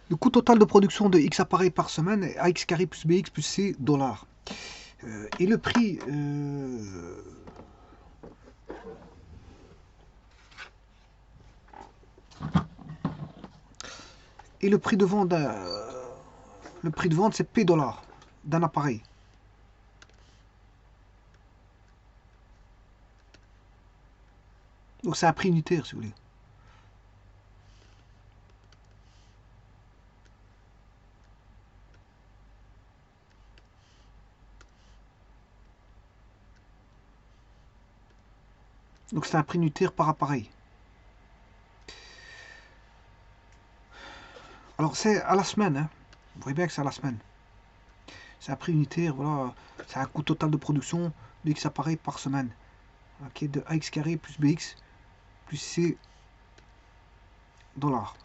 Le coût total de production de X appareils par semaine est AX carré plus BX plus C dollars. Et le prix et le prix de vente c'est P dollars d'un appareil. Donc c'est un prix unitaire si vous voulez. Donc c'est un prix unitaire par appareil. Alors c'est à la semaine, hein. Vous voyez bien que c'est à la semaine. C'est un prix unitaire, voilà. C'est un coût total de production de X appareils par semaine. Ok, de AX carré plus BX plus C dollars.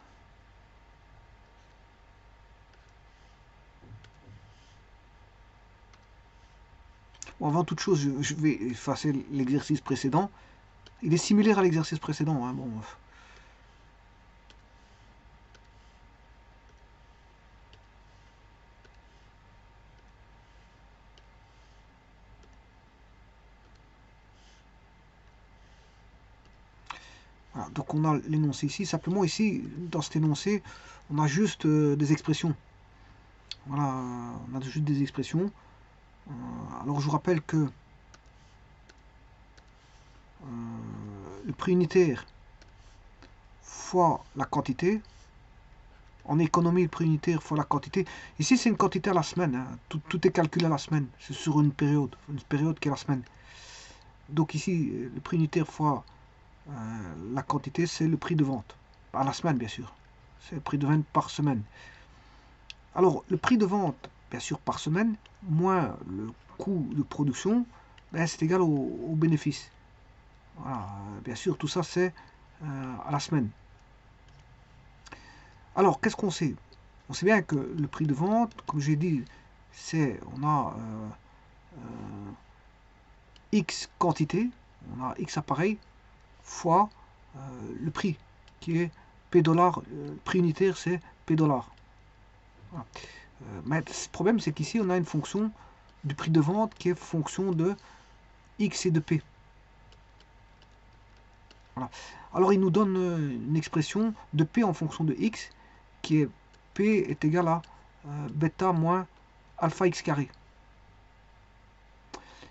Bon, avant toute chose, je vais effacer l'exercice précédent. Il est similaire à l'exercice précédent, hein. Bon. Voilà, donc on a l'énoncé ici. Simplement ici, dans cet énoncé, on a juste des expressions. Voilà, on a juste des expressions. Alors je vous rappelle que le prix unitaire fois la quantité, en économie, le prix unitaire fois la quantité. Ici, c'est une quantité à la semaine, hein. Tout est calculé à la semaine. C'est sur une période qui est la semaine. Donc ici, le prix unitaire fois la quantité, c'est le prix de vente. À la semaine, bien sûr. C'est le prix de vente par semaine. Alors, le prix de vente, bien sûr, par semaine, moins le coût de production, ben, c'est égal au bénéfice. Voilà, bien sûr, tout ça, c'est à la semaine. Alors, qu'est-ce qu'on sait? On sait bien que le prix de vente, comme j'ai dit, c'est, on a X quantité, on a X appareils, fois le prix, qui est P dollars. Le prix unitaire, c'est P dollars. Voilà. Mais le problème, c'est qu'ici, on a une fonction du prix de vente qui est fonction de X et de P. Voilà. Alors, il nous donne une expression de P en fonction de X, qui est P est égal à bêta moins alpha X carré.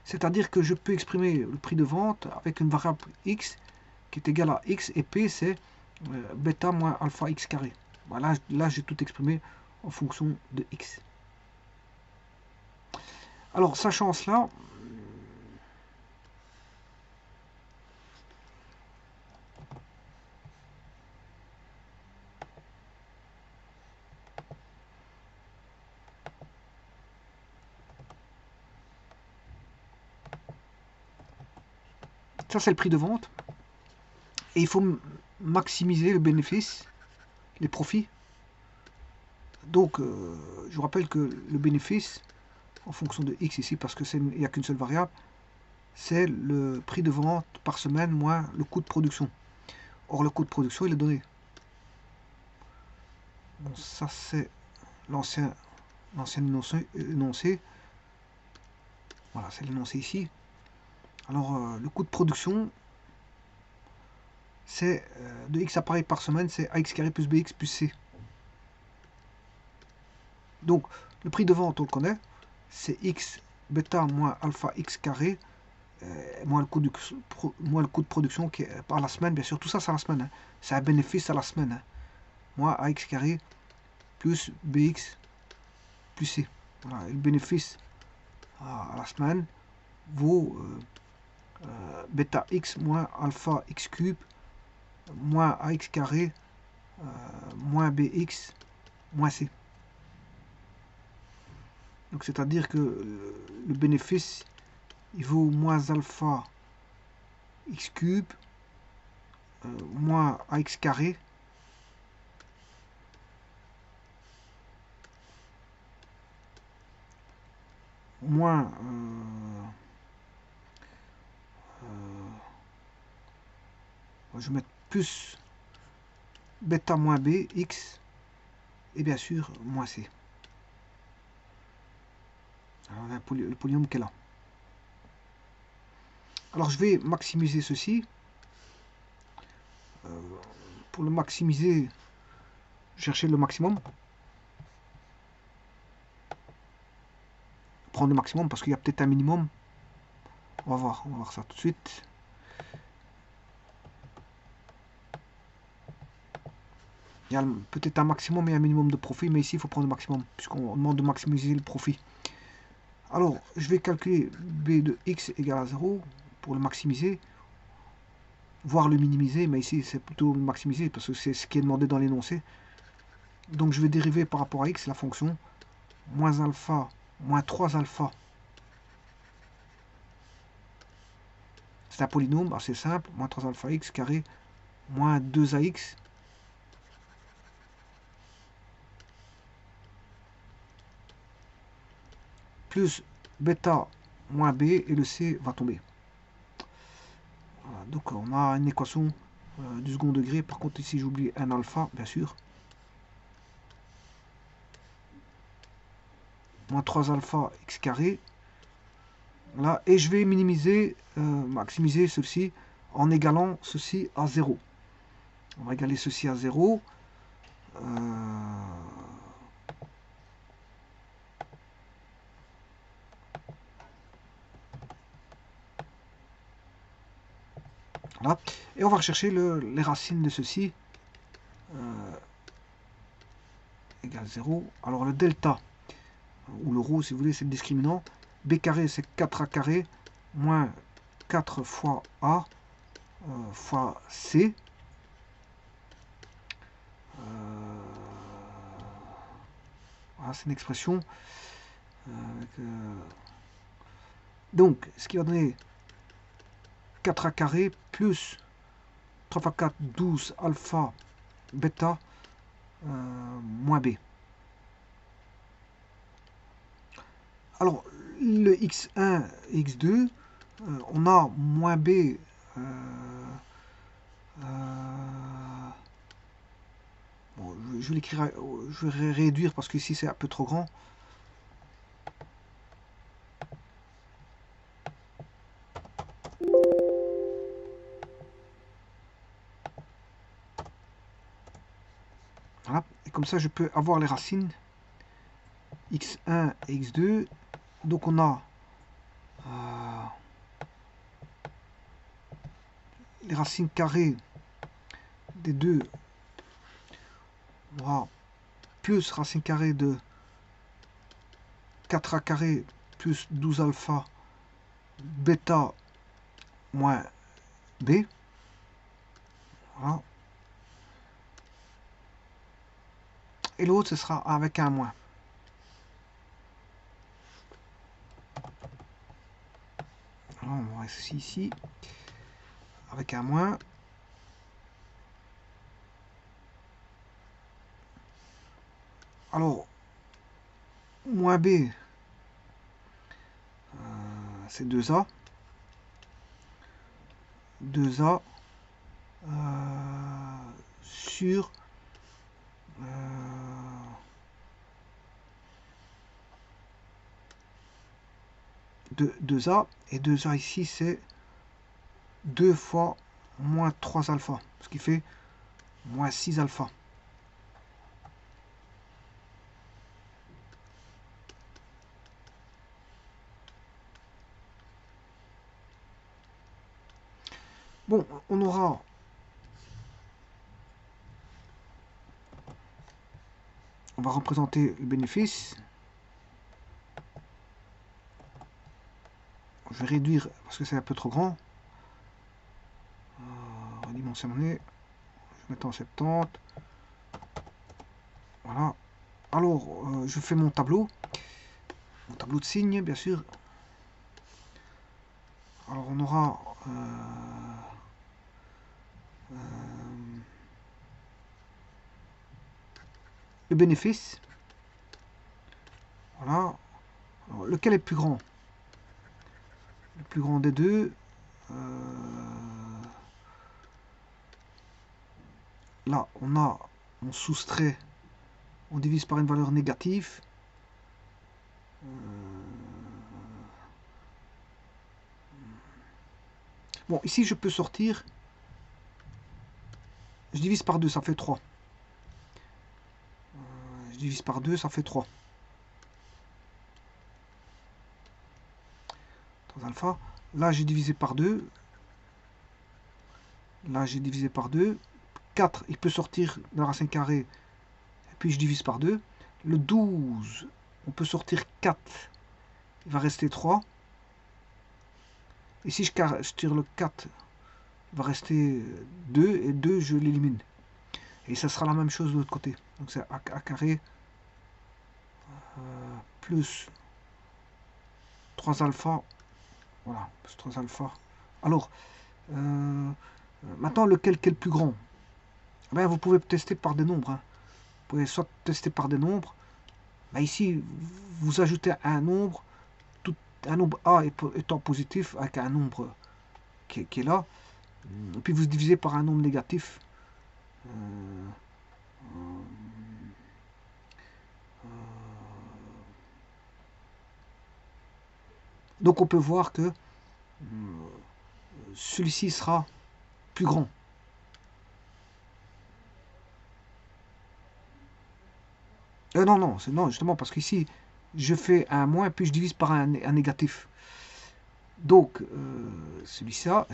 C'est-à-dire que je peux exprimer le prix de vente avec une variable X qui est égale à X, et P, c'est bêta moins alpha X carré. Voilà, là, j'ai tout exprimé en fonction de X. Alors, sachant cela, ça c'est le prix de vente. Et il faut maximiser le bénéfice, les profits. Donc, je vous rappelle que le bénéfice, en fonction de X ici, parce qu'il n'y a qu'une seule variable, c'est le prix de vente par semaine moins le coût de production. Or, le coût de production, il est donné. Bon, ça, c'est l'ancien énoncé. Voilà, c'est l'énoncé ici. Alors, le coût de production, c'est de X appareils par semaine, c'est AX carré plus BX plus C. Donc, le prix de vente, on le connaît, c'est X bêta moins alpha X carré, moins le coût de production qui est par la semaine, bien sûr. Tout ça, c'est à la semaine, hein. C'est un bénéfice à la semaine, hein. Moins AX carré plus BX plus C. Voilà, et le bénéfice à la semaine vaut bêta X moins alpha X cube moins AX carré moins BX moins C. Donc c'est-à-dire que le bénéfice, il vaut moins alpha X cube moins AX carré moins je vais mettre plus bêta moins B, X et bien sûr moins C. Alors, on a le polynôme qui est là. Alors je vais maximiser ceci. Pour le maximiser, chercher le maximum. Prendre le maximum parce qu'il y a peut-être un minimum. On va voir ça tout de suite. Il y a peut-être un maximum et un minimum de profit, mais ici il faut prendre le maximum, puisqu'on demande de maximiser le profit. Alors, je vais calculer B de x égale à 0 pour le maximiser, voire le minimiser, mais ici c'est plutôt le maximiser, parce que c'est ce qui est demandé dans l'énoncé. Donc je vais dériver par rapport à x la fonction moins alpha, moins 3 alpha. C'est un polynôme assez simple, moins 3 alpha x carré, moins 2ax, plus bêta moins b, et le c va tomber. Voilà, donc on a une équation du second degré. Par contre ici j'oublie un alpha, bien sûr. Moins 3 alpha x carré. Là, et je vais minimiser, maximiser ceci en égalant ceci à 0. On va égaler ceci à 0. Voilà. Et on va rechercher les racines de ceci. Égale 0. Alors le delta, ou le rho si vous voulez, c'est le discriminant. B carré c'est 4a carré moins 4 fois A fois C. Voilà, c'est une expression. Donc, ce qui va donner 4a carré plus 3 fois 4, 12 alpha bêta moins B. Alors, le x1 et x2, on a moins B. Bon, je vais l'écrire, je vais réduire parce que ici c'est un peu trop grand. Voilà. Et comme ça, je peux avoir les racines x1 et x2. Donc on a les racines carrées des deux. On aura plus racine carrée de 4a carré plus 12 alpha bêta moins B. Voilà. Et l'autre, ce sera avec un moins. Alors, on va rester ici avec un moins. Alors, moins B, c'est 2A. 2A sur 2A. Et 2A ici, c'est 2 fois moins 3 alpha. Ce qui fait moins 6 alpha. Bon, on aura on va représenter le bénéfice. Je vais réduire parce que c'est un peu trop grand. Redimensionner. Je vais mettre en 70. Voilà. Alors, je fais mon tableau. Mon tableau de signes, bien sûr. Alors, on aura le bénéfice. Voilà. Alors, lequel est plus grand? Le plus grand des deux. Là, on soustrait on divise par une valeur négative. Bon, ici je peux sortir, je divise par 2, ça fait 3. Je divise par 2, ça fait 3. 3 alpha. Là j'ai divisé par 2. Là j'ai divisé par 2. 4, il peut sortir de la racine carrée. Et puis je divise par 2. Le 12, on peut sortir 4. Il va rester 3. Et si je tire le 4, il va rester 2. Et 2, je l'élimine. Et ça sera la même chose de l'autre côté. Donc c'est a carré plus 3 alpha. Voilà, plus 3 alpha. Alors, maintenant, lequel est le plus grand? Ben, vous pouvez tester par des nombres. Hein. Vous pouvez soit tester par des nombres. Ben, ici, vous ajoutez un nombre, un nombre A étant positif avec un nombre qui est là. Et puis vous divisez par un nombre négatif. Donc on peut voir que celui-ci sera plus grand. Non, justement, parce qu'ici, je fais un moins, puis je divise par un négatif. Donc, celui-là,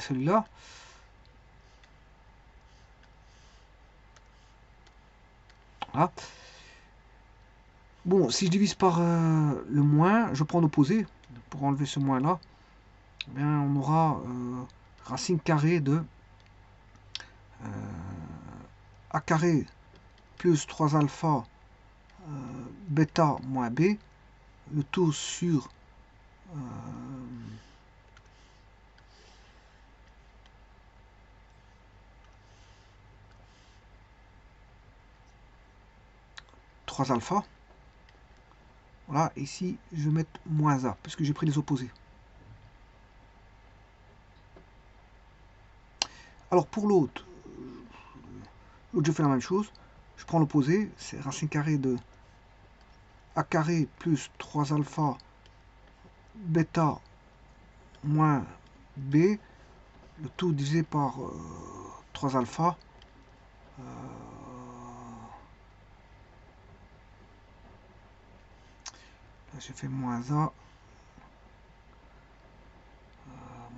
voilà. Bon, si je divise par le moins, je prends l'opposé, pour enlever ce moins-là, bien, on aura racine carrée de a carré plus 3 alpha bêta moins b, le tout sur 3 alpha. Voilà, ici je vais mettre moins a, puisque j'ai pris les opposés. Alors pour l'autre, je fais la même chose. Je prends l'opposé, c'est racine carrée de a carré plus 3 alpha bêta moins b, le tout divisé par 3 alpha. Là j'ai fait moins a,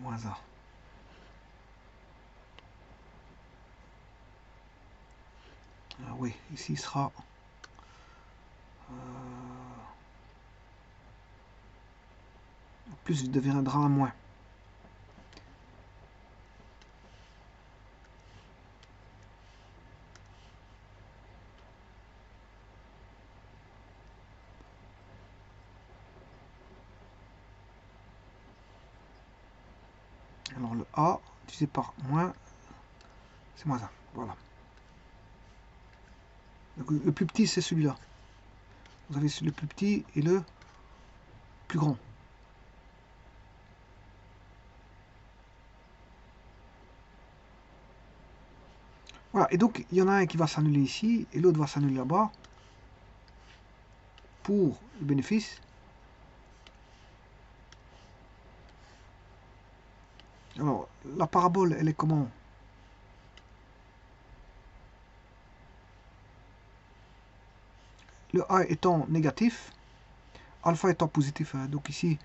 moins a. Ah oui, ici il sera plus il deviendra un moins. Alors le a divisé par moins, c'est moins 1. Voilà. Donc, le plus petit, c'est celui-là. Vous avez le plus petit et le plus grand. Voilà, et donc il y en a un qui va s'annuler ici et l'autre va s'annuler là-bas pour le bénéfice. Alors, la parabole, elle est comment? Le A étant négatif, alpha étant positif. Hein, donc ici,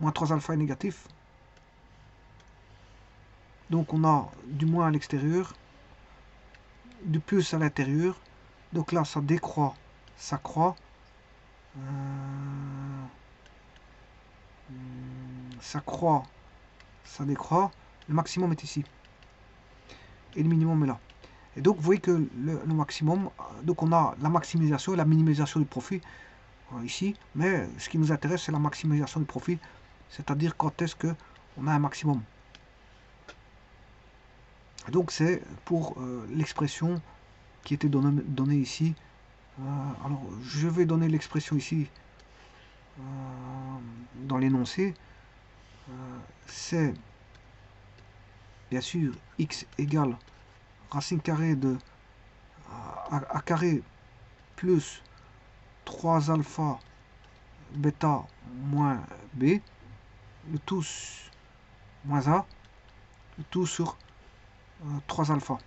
moins 3 alpha est négatif. Donc on a du moins à l'extérieur, du plus à l'intérieur. Donc là, ça décroît, ça croît. Ça croît, ça décroît. Le maximum est ici. Et le minimum est là. Et donc vous voyez que le maximum, donc on a la maximisation et la minimisation du profit ici, mais ce qui nous intéresse c'est la maximisation du profit, c'est-à-dire quand est-ce que on a un maximum. Et donc c'est pour l'expression qui était donnée ici. Alors je vais donner l'expression ici dans l'énoncé. C'est bien sûr x égale racine carrée de a carré plus 3 alpha bêta moins B, le tout moins A, le tout sur 3 alpha.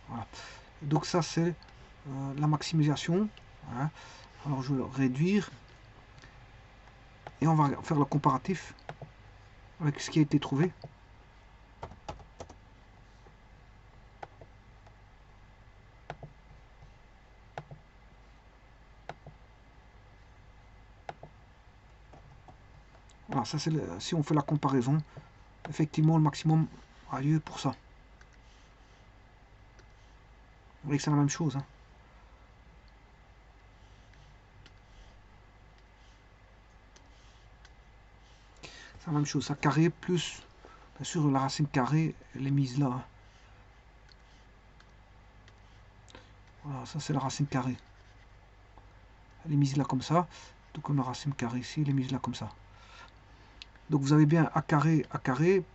Voilà. Donc ça c'est la maximisation. Voilà. Alors je vais réduire et on va faire le comparatif avec ce qui a été trouvé. Voilà, ça c'est si on fait la comparaison, effectivement le maximum a lieu pour ça. Vous voyez que c'est la même chose. Hein. C'est la même chose, ça carré plus, bien sûr la racine carrée, elle est mise là. Hein. Voilà, ça c'est la racine carrée. Elle est mise là comme ça. Donc on a racine carrée ici, elle est mise là comme ça. Donc vous avez bien a carré,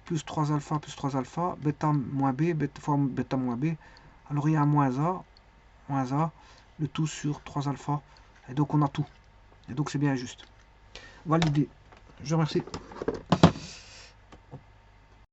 plus 3 alpha, bêta moins b, fois bêta moins b. Alors il y a un moins a, le tout sur 3 alpha. Et donc on a tout. Et donc c'est bien juste. Validé. Je vous remercie.